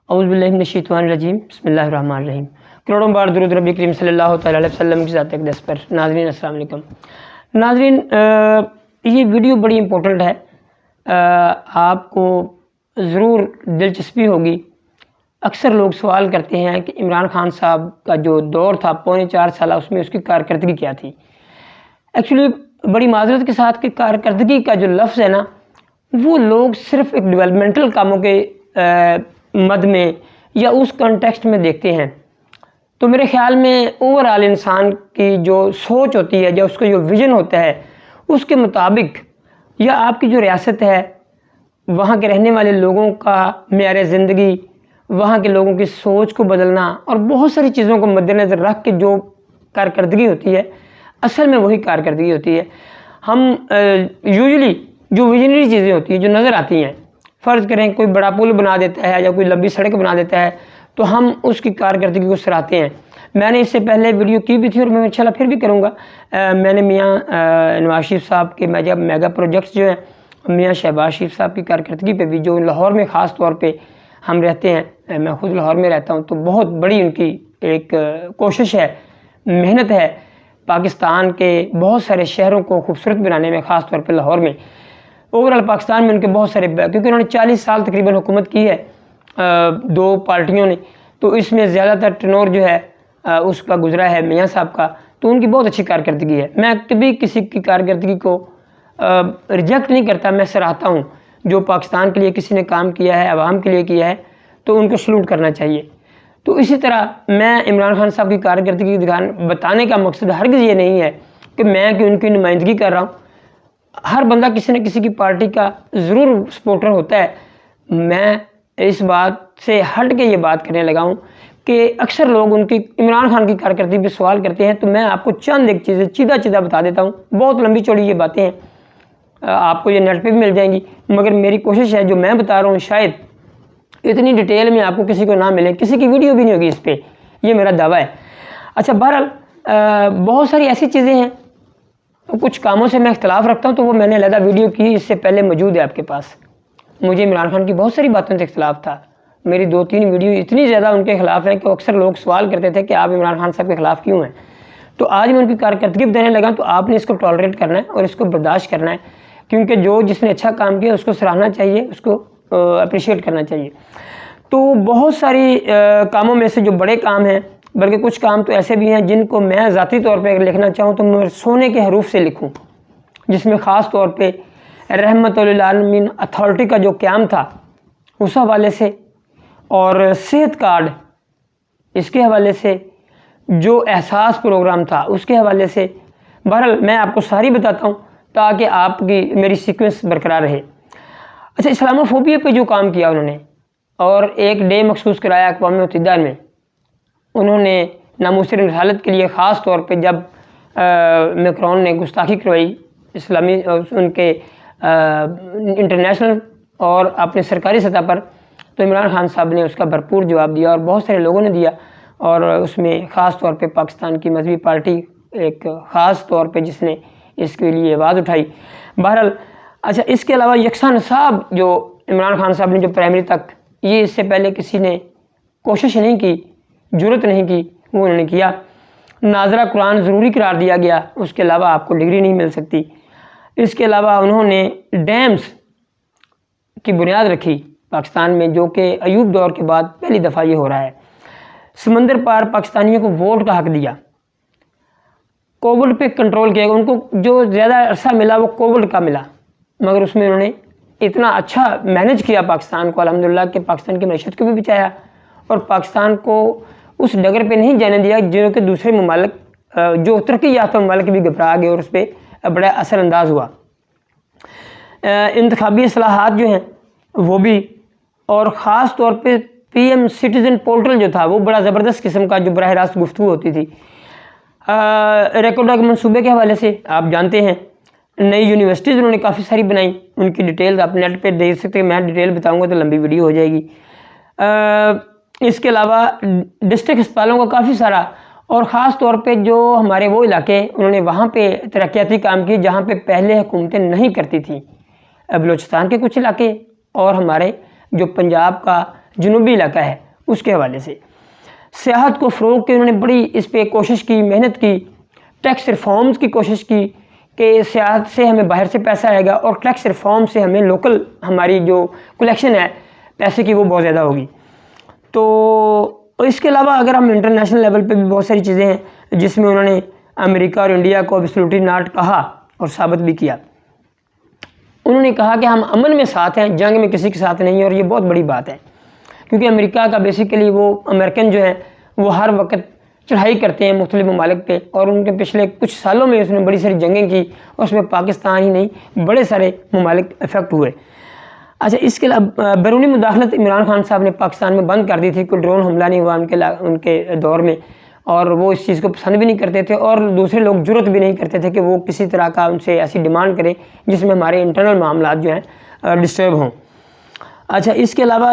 اعوذ باللہ من الشیطان الرجیم بسم اللہ الرحمن الرحیم۔ کروڑوں بار درود نبی کریم صلی اللہ تعالیٰ علیہ وسلم کی ذات اقدس پر۔ ناظرین السلام علیکم۔ ناظرین یہ ویڈیو بڑی امپورٹنٹ ہے، آپ کو ضرور دلچسپی ہوگی۔ اکثر لوگ سوال کرتے ہیں کہ عمران خان صاحب کا جو دور تھا 4.25 سالہ، اس میں اس کی کارکردگی کیا تھی۔ ایکچولی بڑی معذرت کے ساتھ کہ کارکردگی کا جو لفظ ہے نا، وہ لوگ صرف ایک ڈیولپمنٹل کاموں کے مد میں یا اس کانٹیکسٹ میں دیکھتے ہیں۔ تو میرے خیال میں اوورآل انسان کی جو سوچ ہوتی ہے یا اس کا جو ویژن ہوتا ہے، اس کے مطابق یا آپ کی جو ریاست ہے، وہاں کے رہنے والے لوگوں کا معیار زندگی، وہاں کے لوگوں کی سوچ کو بدلنا اور بہت ساری چیزوں کو مد نظر رکھ کے جو کارکردگی ہوتی ہے، اصل میں وہی کارکردگی ہوتی ہے۔ ہم یوزلی جو ویژنری چیزیں ہوتی ہیں جو نظر آتی ہیں، فرض کریں کوئی بڑا پل بنا دیتا ہے یا کوئی لمبی سڑک بنا دیتا ہے، تو ہم اس کی کارکردگی کو سراہتے ہیں۔ میں نے اس سے پہلے ویڈیو کی بھی تھی اور میں انشاءاللہ پھر بھی کروں گا۔ میں نے میاں نواز شریف صاحب کے میگا پروجیکٹس جو ہیں، میاں شہباز شریف صاحب کی کارکردگی پہ بھی، جو لاہور میں خاص طور پہ ہم رہتے ہیں، میں خود لاہور میں رہتا ہوں، تو بہت بڑی ان کی ایک کوشش ہے، محنت ہے پاکستان کے بہت سارے شہروں کو خوبصورت بنانے میں، خاص طور پہ لاہور میں۔ اوورآل پاکستان میں ان کے بہت سارے، کیونکہ انہوں نے 40 سال تقریباً حکومت کی ہے دو پارٹیوں نے، تو اس میں زیادہ تر ٹنور جو ہے اس کا گزرا ہے میاں صاحب کا، تو ان کی بہت اچھی کارکردگی ہے۔ میں کبھی کسی کی کارکردگی کو ریجیکٹ نہیں کرتا، میں سراہتا ہوں۔ جو پاکستان کے لیے کسی نے کام کیا ہے، عوام کے لیے کیا ہے، تو ان کو سلوٹ کرنا چاہیے۔ تو اسی طرح میں عمران خان صاحب کی کارکردگی بتانے کا مقصد ہرگز یہ نہیں ہے کہ میں ان کی نمائندگی کر رہا ہوں۔ ہر بندہ کسی نہ کسی کی پارٹی کا ضرور سپورٹر ہوتا ہے۔ میں اس بات سے ہٹ کے یہ بات کرنے لگا ہوں کہ اکثر لوگ ان کی عمران خان کی کارکردگی پہ سوال کرتے ہیں، تو میں آپ کو چند ایک چیزیں چیدہ بتا دیتا ہوں۔ بہت لمبی چوڑی یہ باتیں ہیں، آپ کو یہ نیٹ پہ بھی مل جائیں گی، مگر میری کوشش ہے جو میں بتا رہا ہوں شاید اتنی ڈیٹیل میں آپ کو کسی کو نہ ملے، کسی کی ویڈیو بھی نہیں ہوگی اس پہ، یہ میرا دعویٰ ہے۔ اچھا، بہرحال بہت ساری ایسی چیزیں ہیں، کچھ کاموں سے میں اختلاف رکھتا ہوں، تو وہ میں نے علیحدہ ویڈیو کی، اس سے پہلے موجود ہے آپ کے پاس۔ مجھے عمران خان کی بہت ساری باتوں سے اختلاف تھا، میری 2-3 ویڈیو اتنی زیادہ ان کے خلاف ہیں کہ اکثر لوگ سوال کرتے تھے کہ آپ عمران خان صاحب کے خلاف کیوں ہیں۔ تو آج میں ان کی کارکردگی بتانے لگا، تو آپ نے اس کو ٹالریٹ کرنا ہے اور اس کو برداشت کرنا ہے، کیونکہ جس نے اچھا کام کیا اس کو سراہنا چاہیے، اس کو اپریشیٹ کرنا چاہیے۔ تو بہت ساری کاموں میں سے جو بڑے کام ہیں، بلکہ کچھ کام تو ایسے بھی ہیں جن کو میں ذاتی طور پہ اگر لکھنا چاہوں تو میں سونے کے حروف سے لکھوں، جس میں خاص طور پہ رحمت للعالمین اتھارٹی کا جو قیام تھا اس حوالے سے، اور صحت کارڈ اس کے حوالے سے، جو احساس پروگرام تھا اس کے حوالے سے۔ بہرحال میں آپ کو ساری بتاتا ہوں تاکہ آپ کی میری سیکوینس برقرار رہے۔ اچھا، اسلاموفوبیا پہ جو کام کیا انہوں نے، اور ایک ڈے مخصوص کرایا اقوام متحدہ میں، انہوں نے ناموس رسالت کے لیے، خاص طور پہ جب میکرون نے گستاخی کروائی اسلامی ان کے انٹرنیشنل اور اپنے سرکاری سطح پر، تو عمران خان صاحب نے اس کا بھرپور جواب دیا، اور بہت سارے لوگوں نے دیا، اور اس میں خاص طور پہ پاکستان کی مذہبی پارٹی ایک خاص طور پہ جس نے اس کے لیے آواز اٹھائی۔ بہرحال اچھا، اس کے علاوہ یکساں نصاب جو عمران خان صاحب نے جو پرائمری تک، یہ اس سے پہلے کسی نے کوشش نہیں کی، جرت نہیں کی، وہ انہوں نے کیا۔ ناظرہ قرآن ضروری قرار دیا گیا، اس کے علاوہ آپ کو ڈگری نہیں مل سکتی۔ اس کے علاوہ انہوں نے ڈیمز کی بنیاد رکھی پاکستان میں، جو کہ ایوب دور کے بعد پہلی دفعہ یہ ہو رہا ہے۔ سمندر پار پاکستانیوں کو ووٹ کا حق دیا، کووڈ پہ کنٹرول کیا، ان کو جو زیادہ عرصہ ملا وہ کووڈ کا ملا، مگر اس میں انہوں نے اتنا اچھا مینج کیا پاکستان کو، الحمدللہ کہ پاکستان کی معیشت کو بھی بچایا، اور پاکستان کو اس ڈگر پہ نہیں جانے دیا جو کہ دوسرے ممالک، جو ترقی یافتہ ممالک بھی گھبرا گئے، اور اس پہ بڑا اثر انداز ہوا۔ انتخابی اصلاحات جو ہیں وہ بھی، اور خاص طور پہ PM سٹیزن پورٹل جو تھا وہ بڑا زبردست قسم کا، جو براہ راست گفتگو ہوتی تھی۔ ریکارڈ کے منصوبے کے حوالے سے آپ جانتے ہیں، نئی یونیورسٹیز انہوں نے کافی ساری بنائیں، ان کی ڈیٹیلز آپ نیٹ پہ دیکھ سکتے ہیں، میں ڈیٹیل بتاؤں گا تو لمبی ویڈیو ہو جائے گی۔ اس کے علاوہ ڈسٹرکٹ اسپتالوں کا کافی سارا، اور خاص طور پہ جو ہمارے وہ علاقے، انہوں نے وہاں پہ ترقیاتی کام کی جہاں پہ پہلے حکومتیں نہیں کرتی تھیں، بلوچستان کے کچھ علاقے، اور ہمارے جو پنجاب کا جنوبی علاقہ ہے اس کے حوالے سے۔ سیاحت کو فروغ کے انہوں نے بڑی اس پہ کوشش کی، محنت کی، ٹیکس ریفارمز کی کوشش کی کہ سیاحت سے ہمیں باہر سے پیسہ آئے گا اور ٹیکس ریفارم سے ہمیں لوکل ہماری جو کلیکشن ہے پیسے کی وہ بہت زیادہ ہوگی۔ تو اس کے علاوہ اگر ہم انٹرنیشنل لیول پہ بھی بہت ساری چیزیں ہیں جس میں انہوں نے امریکہ اور انڈیا کو ایبسلیوٹلی ناٹ کہا اور ثابت بھی کیا۔ انہوں نے کہا کہ ہم امن میں ساتھ ہیں، جنگ میں کسی کے ساتھ نہیں ہیں، اور یہ بہت بڑی بات ہے کیونکہ امریکہ کا بیسیکلی وہ امریکن جو ہیں وہ ہر وقت چڑھائی کرتے ہیں مختلف ممالک پہ، اور ان کے پچھلے کچھ سالوں میں اس نے بڑی ساری جنگیں کی اور اس میں پاکستان ہی نہیں بڑے سارے ممالک افیکٹ ہوئے۔ اچھا، اس کے علاوہ بیرونی مداخلت عمران خان صاحب نے پاکستان میں بند کر دی تھی، کوئی ڈرون حملہ نہیں ہوا ان کے دور میں، اور وہ اس چیز کو پسند بھی نہیں کرتے تھے اور دوسرے لوگ جرت بھی نہیں کرتے تھے کہ وہ کسی طرح کا ان سے ایسی ڈیمانڈ کریں جس میں ہمارے انٹرنل معاملات جو ہیں ڈسٹرب ہوں۔ اچھا، اس کے علاوہ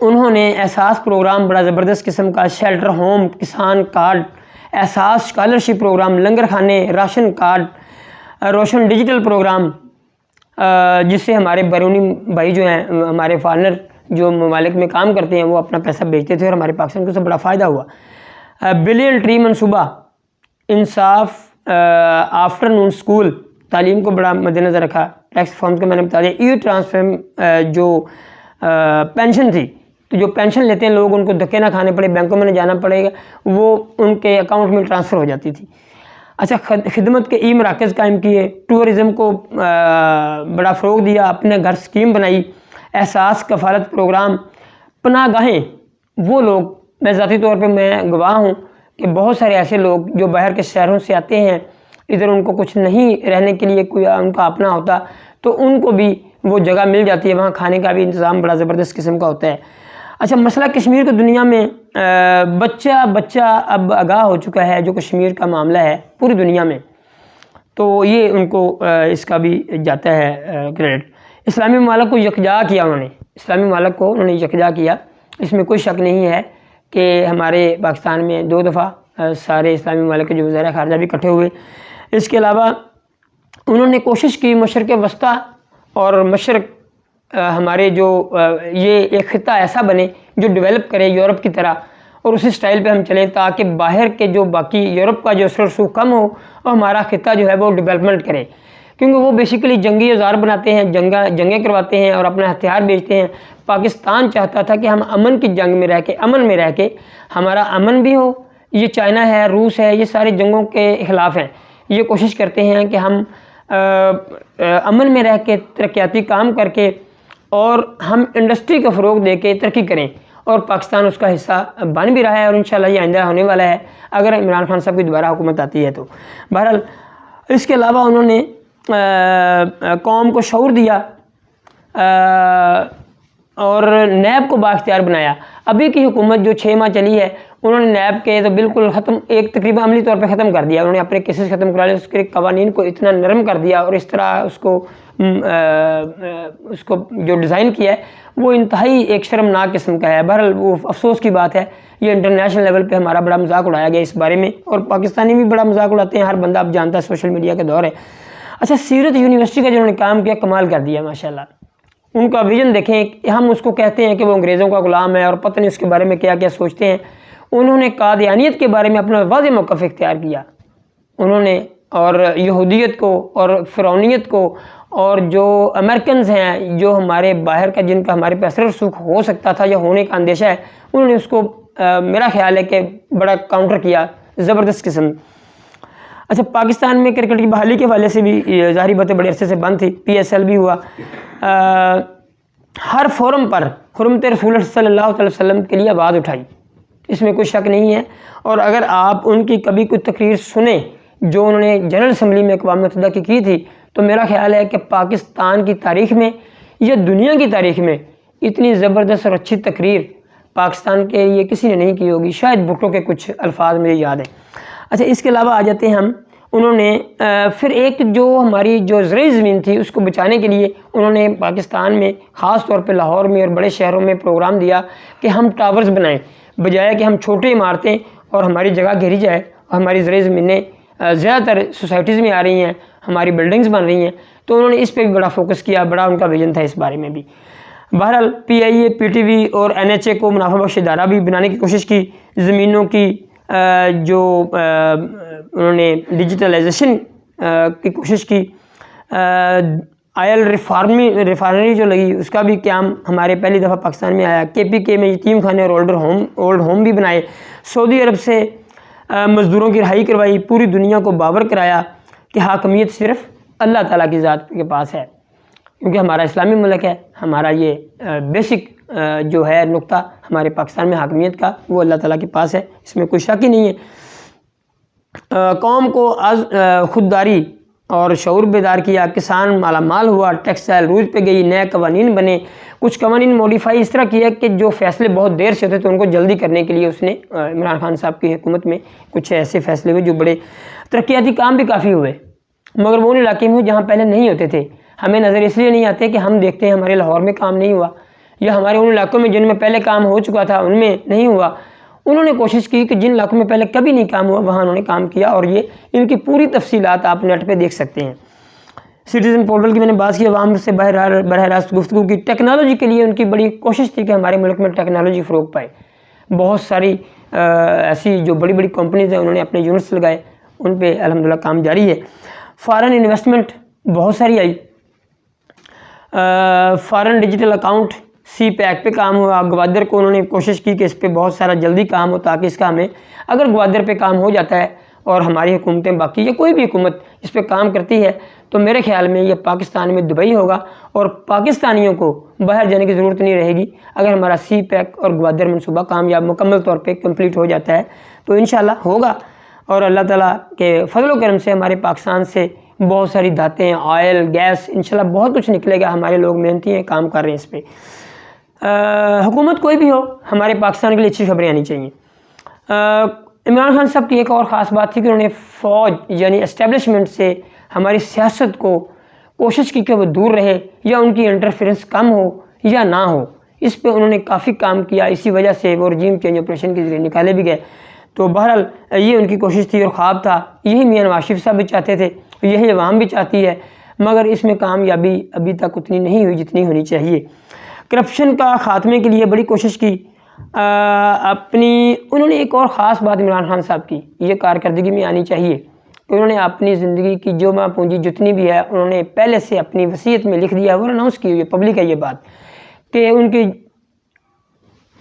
انہوں نے احساس پروگرام بڑا زبردست قسم کا، شیلٹر ہوم، کسان کارڈ، احساس اسکالرشپ پروگرام، لنگر خانے، راشن کارڈ، روشن ڈیجیٹل پروگرام، جس سے ہمارے بیرونی بھائی جو ہیں ہمارے فارنر جو ممالک میں کام کرتے ہیں وہ اپنا پیسہ بیچتے تھے اور ہمارے پاکستان کو سے بڑا فائدہ ہوا۔ بلین ٹری منصوبہ، انصاف آفٹر نون سکول، تعلیم کو بڑا مد نظر رکھا۔ ٹیکس فارمز کو میں نے بتا دیا۔ ای ٹرانسفر جو پینشن تھی، تو جو پینشن لیتے ہیں لوگ ان کو دھکے نہ کھانے پڑے، بینکوں میں نہ جانا پڑے گا، وہ ان کے اکاؤنٹ میں ٹرانسفر ہو جاتی تھی۔ اچھا، خدمت کے ای مراکز قائم کیے، ٹورزم کو بڑا فروغ دیا، اپنے گھر اسکیم بنائی، احساس کفالت پروگرام، پناہ گاہیں۔ وہ لوگ، میں ذاتی طور پہ میں گواہ ہوں کہ بہت سارے ایسے لوگ جو باہر کے شہروں سے آتے ہیں، ادھر ان کو کچھ نہیں رہنے کے لیے کوئی ان کا اپنا ہوتا تو ان کو بھی وہ جگہ مل جاتی ہے، وہاں کھانے کا بھی انتظام بڑا زبردست قسم کا ہوتا ہے۔ اچھا، مسئلہ کشمیر کو دنیا میں بچہ اب آگاہ ہو چکا ہے جو کشمیر کا معاملہ ہے پوری دنیا میں، تو یہ ان کو اس کا بھی جاتا ہے کریڈٹ۔ اسلامی ممالک کو یکجا کیا انہوں نے یکجا کیا، اس میں کوئی شک نہیں ہے کہ ہمارے پاکستان میں 2 دفعہ سارے اسلامی ممالک کے جو وزراء خارجہ بھی اکٹھے ہوئے۔ اس کے علاوہ انہوں نے کوشش کی مشرق وسطیٰ اور مشرق ہمارے جو یہ ایک خطہ ایسا بنے جو ڈیولپ کرے یورپ کی طرح، اور اسی سٹائل پہ ہم چلیں تاکہ باہر کے جو باقی یورپ کا جو اثر و رسوخ کم ہو اور ہمارا خطہ جو ہے وہ ڈیولپمنٹ کرے، کیونکہ وہ بیسیکلی جنگی اوزار بناتے ہیں، جنگیں کرواتے ہیں اور اپنا ہتھیار بیچتے ہیں۔ پاکستان چاہتا تھا کہ ہم امن کی جنگ میں رہ کے ہمارا امن بھی ہو۔ یہ چائنا ہے، روس ہے، یہ سارے جنگوں کے خلاف ہیں، یہ کوشش کرتے ہیں کہ ہم امن میں رہ کے ترقیاتی کام کر کے اور ہم انڈسٹری کا فروغ دے کے ترقی کریں، اور پاکستان اس کا حصہ بن بھی رہا ہے اور انشاءاللہ یہ آئندہ ہونے والا ہے اگر عمران خان صاحب کی دوبارہ حکومت آتی ہے تو۔ بہرحال اس کے علاوہ انہوں نے قوم کو شعور دیا اور نیب کو بااختیار بنایا۔ ابھی کی حکومت جو 6 ماہ چلی ہے، انہوں نے نیب کے تو بالکل ختم، ایک تقریباً عملی طور پہ ختم کر دیا، انہوں نے اپنے کیسز ختم کرا لیا، اس کے قوانین کو اتنا نرم کر دیا اور اس طرح اس کو جو ڈیزائن کیا ہے وہ انتہائی ایک شرمناک قسم کا ہے۔ بہرحال وہ افسوس کی بات ہے، یہ انٹرنیشنل لیول پہ ہمارا بڑا مذاق اڑایا گیا اس بارے میں، اور پاکستانی بھی بڑا مذاق اڑاتے ہیں، ہر بندہ اب جانتا ہے، سوشل میڈیا کا دور ہے۔ اچھا، سیرت یونیورسٹی کا جو انہوں نے کام کیا کمال کر دیا ماشاءاللہ۔ ان کا ویژن دیکھیں، ہم اس کو کہتے ہیں کہ وہ انگریزوں کا غلام ہے اور پتہ نہیں اس کے بارے میں کیا کیا سوچتے ہیں۔ انہوں نے قادیانیت کے بارے میں اپنا واضح موقف اختیار کیا، انہوں نے، اور یہودیت کو اور فرعونیت کو، اور جو امریکنز ہیں جو ہمارے باہر کا جن کا ہمارے پہ اثر رسوخ ہو سکتا تھا یا ہونے کا اندیشہ ہے، انہوں نے اس کو میرا خیال ہے کہ بڑا کاؤنٹر کیا، زبردست قسم۔ اچھا، پاکستان میں کرکٹ کی بحالی کے حوالے سے بھی ظاہری باتیں بڑے عرصے سے بند تھی، PSL بھی ہوا۔ ہر فورم پر حرمت رسول اللہ صلی اللہ علیہ وسلم کے لیے آواز اٹھائی، اس میں کوئی شک نہیں ہے، اور اگر آپ ان کی کبھی کوئی تقریر سنیں جو انہوں نے جنرل اسمبلی میں اقوام متحدہ کی تھی، تو میرا خیال ہے کہ پاکستان کی تاریخ میں یا دنیا کی تاریخ میں اتنی زبردست اور اچھی تقریر پاکستان کے لیے کسی نے نہیں کی ہوگی، شاید بھٹو کے کچھ الفاظ مجھے یاد ہیں۔ اچھا، اس کے علاوہ آ جاتے ہیں ہم، انہوں نے پھر ایک جو ہماری جو زرعی زمین تھی اس کو بچانے کے لیے انہوں نے پاکستان میں خاص طور پہ لاہور میں اور بڑے شہروں میں پروگرام دیا کہ ہم ٹاورز بنائیں، بجائے کہ ہم چھوٹے عمارتیں اور ہماری جگہ گھیری جائے اور ہماری زرعی زمینیں زیادہ تر سوسائٹیز میں آ رہی ہیں، ہماری بلڈنگز بن رہی ہیں، تو انہوں نے اس پہ بھی بڑا فوکس کیا، بڑا ان کا ویژن تھا اس بارے میں بھی۔ بہرحال PIA PTV اور NHA کو منافع بخش ادارہ بھی بنانے کی کوشش کی، زمینوں کی جو انہوں نے ڈیجیٹلائزیشن کی کوشش کی، آئل ریفائنری جو لگی اس کا بھی قیام ہمارے پہلی دفعہ پاکستان میں آیا، KPK میں یتیم خانے اور اولڈ ہوم بھی بنائے، سعودی عرب سے مزدوروں کی رہائی کروائی، پوری دنیا کو باور کرایا کہ حاکمیت صرف اللہ تعالیٰ کی ذات کے پاس ہے، کیونکہ ہمارا اسلامی ملک ہے، ہمارا یہ بیسک جو ہے نقطہ ہمارے پاکستان میں حاکمیت کا وہ اللہ تعالیٰ کے پاس ہے، اس میں کوئی شک ہی نہیں ہے۔ قوم کو خودداری اور شعور بیدار کیا، کسان مالا مال ہوا، ٹیکسٹائل روز پہ گئی، نئے قوانین بنے، کچھ قوانین موڈیفائی اس طرح کیا کہ جو فیصلے بہت دیر سے ہوتے تھے ان کو جلدی کرنے کے لیے اس نے عمران خان صاحب کی حکومت میں کچھ ایسے فیصلے ہوئے جو بڑے ترقیاتی کام بھی کافی ہوئے، مگر وہ ان علاقے میں جہاں پہلے نہیں ہوتے تھے۔ ہمیں نظر اس لیے نہیں آتے کہ ہم دیکھتے ہیں ہمارے لاہور میں کام نہیں ہوا، یا ہمارے ان علاقوں میں جن میں پہلے کام ہو چکا تھا ان میں نہیں ہوا۔ انہوں نے کوشش کی کہ جن علاقوں میں پہلے کبھی نہیں کام ہوا وہاں انہوں نے کام کیا، اور یہ ان کی پوری تفصیلات آپ نیٹ پہ دیکھ سکتے ہیں۔ سٹیزن پورٹل کی میں نے بات کی، عوام سے براہ راست گفتگو کی۔ ٹیکنالوجی کے لیے ان کی بڑی کوشش تھی کہ ہمارے ملک میں ٹیکنالوجی فروغ پائے، بہت ساری ایسی جو بڑی بڑی کمپنیز ہیں انہوں نے اپنے یونٹس لگائے، ان پہ الحمدللہ کام جاری ہے۔ فارن انویسٹمنٹ بہت ساری آئی، فارن ڈیجیٹل اکاؤنٹ CPAC پہ کام ہوا، گوادر کو انہوں نے کوشش کی کہ اس پہ بہت سارا جلدی کام ہو تاکہ اس کا ہمیں اگر گوادر پہ کام ہو جاتا ہے اور ہماری حکومتیں باقی یا کوئی بھی حکومت اس پہ کام کرتی ہے تو میرے خیال میں یہ پاکستان میں دبئی ہوگا اور پاکستانیوں کو باہر جانے کی ضرورت نہیں رہے گی۔ اگر ہمارا CPAC اور گوادر منصوبہ کامیاب مکمل طور پہ کمپلیٹ ہو جاتا ہے تو انشاءاللہ ہوگا، اور اللہ تعالیٰ کے فضل و کرم سے ہمارے پاکستان سے بہت ساری دھاتیں، آئل، گیس، انشاءاللہ بہت کچھ نکلے گا۔ ہمارے لوگ محنتی ہیں، کام کر رہے ہیں اس پہ۔ حکومت کوئی بھی ہو ہمارے پاکستان کے لیے اچھی خبریں آنی چاہیے۔ عمران خان صاحب کی ایک اور خاص بات تھی کہ انہوں نے فوج یعنی اسٹیبلشمنٹ سے ہماری سیاست کو کوشش کی کہ وہ دور رہے یا ان کی انٹرفیرنس کم ہو یا نہ ہو، اس پہ انہوں نے کافی کام کیا، اسی وجہ سے وہ رجیم چینج آپریشن کے ذریعے نکالے بھی گئے۔ تو بہرحال یہ ان کی کوشش تھی اور خواب تھا، یہی میاں نواز شریف صاحب بھی چاہتے تھے، یہی عوام بھی چاہتی ہے، مگر اس میں کامیابی ابھی تک اتنی نہیں ہوئی جتنی ہونی چاہیے۔ کرپشن کا خاتمے کے لیے بڑی کوشش کی، انہوں نے ایک اور خاص بات عمران خان صاحب کی یہ کارکردگی میں آنی چاہیے کہ انہوں نے اپنی زندگی کی جو ماں پونجی جتنی بھی ہے انہوں نے پہلے سے اپنی وصیت میں لکھ دیا، وہ اناؤنس کی ہوئی ہے، پبلک ہے یہ بات، کہ ان کی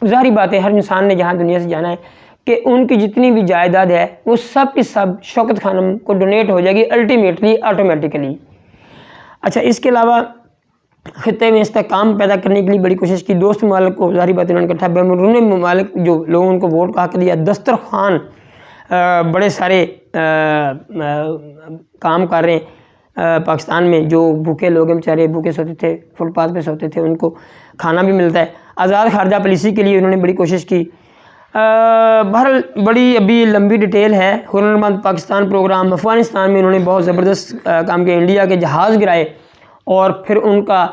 ظاہری بات ہے ہر انسان نے جہاں دنیا سے جانا ہے کہ ان کی جتنی بھی جائیداد ہے وہ سب کی سب شوکت خانم کو ڈونیٹ ہو جائے گی الٹیمیٹلی آٹومیٹیکلی۔ اچھا، اس کے علاوہ خطے میں استحکام پیدا کرنے کے لیے بڑی کوشش کی، دوست ممالک کو ظاہری بات انہوں نے اکٹھا، بیرون ممالک جو لوگوں ان کو ووٹ کا حق دیا، دسترخوان بڑے سارے کام کر رہے ہیں پاکستان میں، جو بھوکے لوگ ہیں بیچارے بھوکے سوتے تھے، فٹ پاتھ پہ سوتے تھے، ان کو کھانا بھی ملتا ہے۔ آزاد خارجہ پالیسی کے لیے انہوں نے بڑی کوشش کی۔ بہرحال بڑی ابھی لمبی ڈیٹیل ہے۔ ہنرمند پاکستان پروگرام افغانستان میں انہوں نے بہت زبردست کام کیا، انڈیا کے جہاز گرائے اور پھر ان کا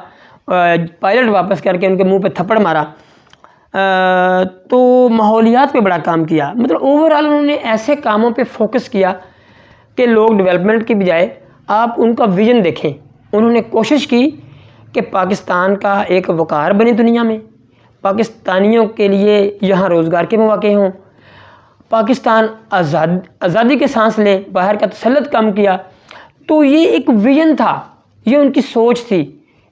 پائلٹ واپس کر کے ان کے منہ پہ تھپڑ مارا، تو ماحولیات پہ بڑا کام کیا۔ مطلب اوورآل انہوں نے ایسے کاموں پہ فوکس کیا کہ لوگ ڈیولپمنٹ کی بجائے آپ ان کا ویژن دیکھیں۔ انہوں نے کوشش کی کہ پاکستان کا ایک وقار بنے دنیا میں، پاکستانیوں کے لیے یہاں روزگار کے مواقع ہوں، پاکستان آزادی کے سانس لے، باہر کا تسلط کم کیا۔ تو یہ ایک ویژن تھا، یہ ان کی سوچ تھی۔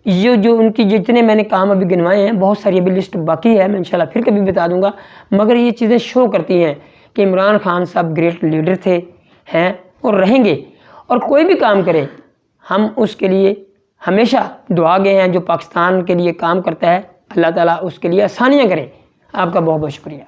یہ جو ان کی جتنے میں نے کام ابھی گنوائے ہیں، بہت ساری ابھی لسٹ باقی ہے، میں انشاءاللہ پھر کبھی بتا دوں گا، مگر یہ چیزیں شو کرتی ہیں کہ عمران خان صاحب گریٹ لیڈر تھے، ہیں اور رہیں گے، اور کوئی بھی کام کرے ہم اس کے لیے ہمیشہ دعا گئے ہیں۔ جو پاکستان کے لیے کام کرتا ہے اللہ تعالیٰ اس کے لیے آسانیاں کرے۔ آپ کا بہت بہت شکریہ۔